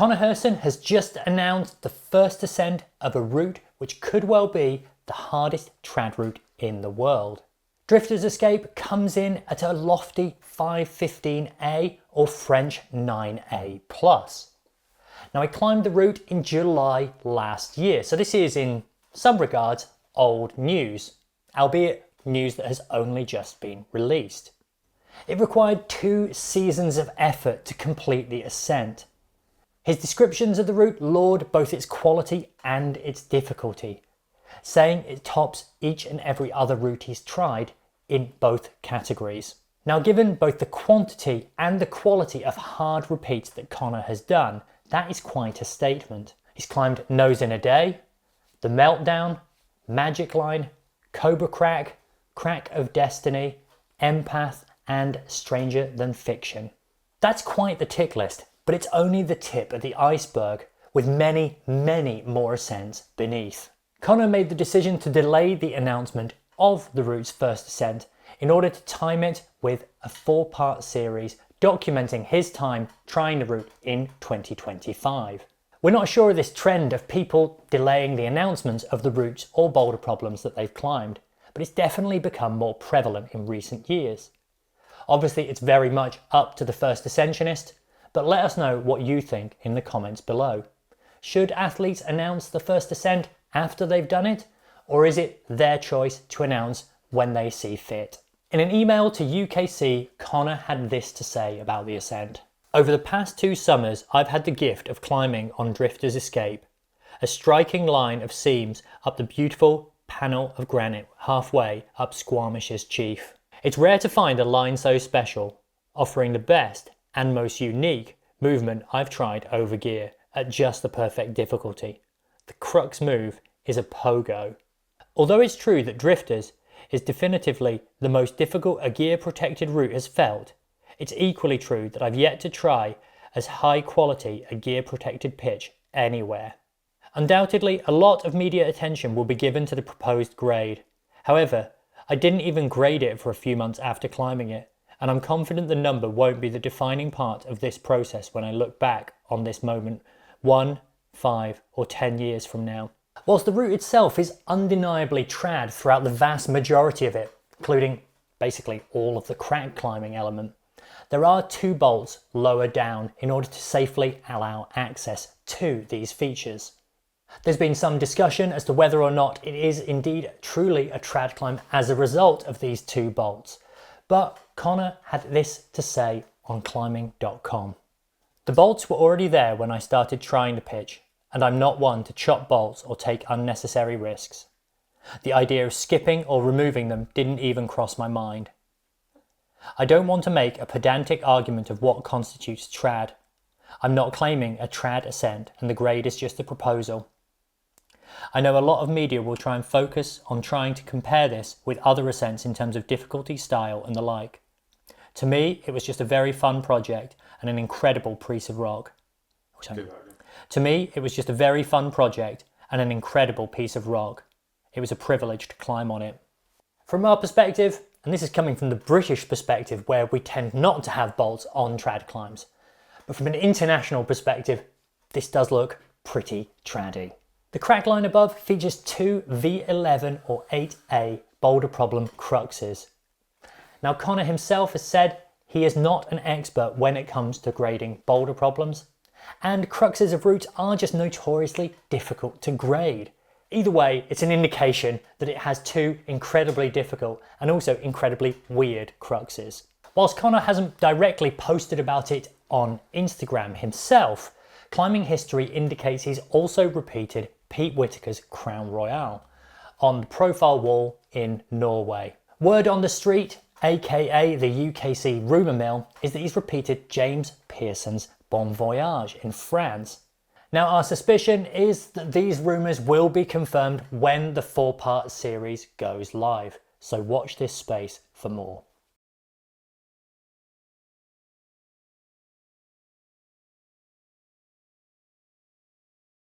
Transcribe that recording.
Connor Herson has just announced the first ascent of a route which could well be the hardest trad route in the world. Drifter's Escape comes in at a lofty 515A or French 9A+. Now, I climbed the route in July last year, so this is in some regards old news, albeit news that has only just been released. It required 2 seasons of effort to complete the ascent. His descriptions of the route laud both its quality and its difficulty, saying it tops each and every other route he's tried in both categories. Now, given both the quantity and the quality of hard repeats that Connor has done, that is quite a statement. He's climbed Nose in a Day, The Meltdown, Magic Line, Cobra Crack, Crack of Destiny, Empath, and Stranger Than Fiction. That's quite the tick list, but it's only the tip of the iceberg, with many, many more ascents beneath. Connor made the decision to delay the announcement of the route's first ascent in order to time it with a 4-part series documenting his time trying the route in 2025. We're not sure of this trend of people delaying the announcements of the routes or boulder problems that they've climbed, but it's definitely become more prevalent in recent years. Obviously, it's very much up to the first ascensionist, but let us know what you think in the comments below. Should athletes announce the first ascent after they've done it, or is it their choice to announce when they see fit? In an email to UKC, Connor had this to say about the ascent. Over the past 2 summers, I've had the gift of climbing on Drifter's Escape, a striking line of seams up the beautiful panel of granite halfway up Squamish's Chief. It's rare to find a line so special, offering the best and most unique movement I've tried over gear at just the perfect difficulty. The Crux move is a pogo. Although it's true that Drifters is definitively the most difficult a gear protected route has felt, it's equally true that I've yet to try as high quality a gear protected pitch anywhere. Undoubtedly, a lot of media attention will be given to the proposed grade. However, I didn't even grade it for a few months after climbing it, and I'm confident the number won't be the defining part of this process when I look back on this moment 1, 5 or 10 years from now. Whilst the route itself is undeniably trad throughout the vast majority of it, including basically all of the crack climbing element, there are 2 bolts lower down in order to safely allow access to these features. There's been some discussion as to whether or not it is indeed truly a trad climb as a result of these 2 bolts, but Connor had this to say on climbing.com. The bolts were already there when I started trying the pitch, and I'm not one to chop bolts or take unnecessary risks. The idea of skipping or removing them didn't even cross my mind. I don't want to make a pedantic argument of what constitutes trad. I'm not claiming a trad ascent, and the grade is just a proposal. I know a lot of media will try and focus on trying to compare this with other ascents in terms of difficulty, style and the like. To me, it was just a very fun project and an incredible piece of rock. To me, it was just a very fun project and an incredible piece of rock. It was a privilege to climb on it. From our perspective, and this is coming from the British perspective where we tend not to have bolts on trad climbs, but from an international perspective, this does look pretty traddy. The crack line above features 2 V11 or 8A boulder problem cruxes. Now, Connor himself has said he is not an expert when it comes to grading boulder problems, and cruxes of routes are just notoriously difficult to grade. Either way, it's an indication that it has 2 incredibly difficult and also incredibly weird cruxes. Whilst Connor hasn't directly posted about it on Instagram himself, climbing history indicates he's also repeated Pete Whitaker's Crown Royale on the profile wall in Norway. Word on the street, aka the UKC rumour mill, is that he's repeated James Pearson's Bon Voyage in France. Now, our suspicion is that these rumours will be confirmed when the 4-part series goes live, so watch this space for more.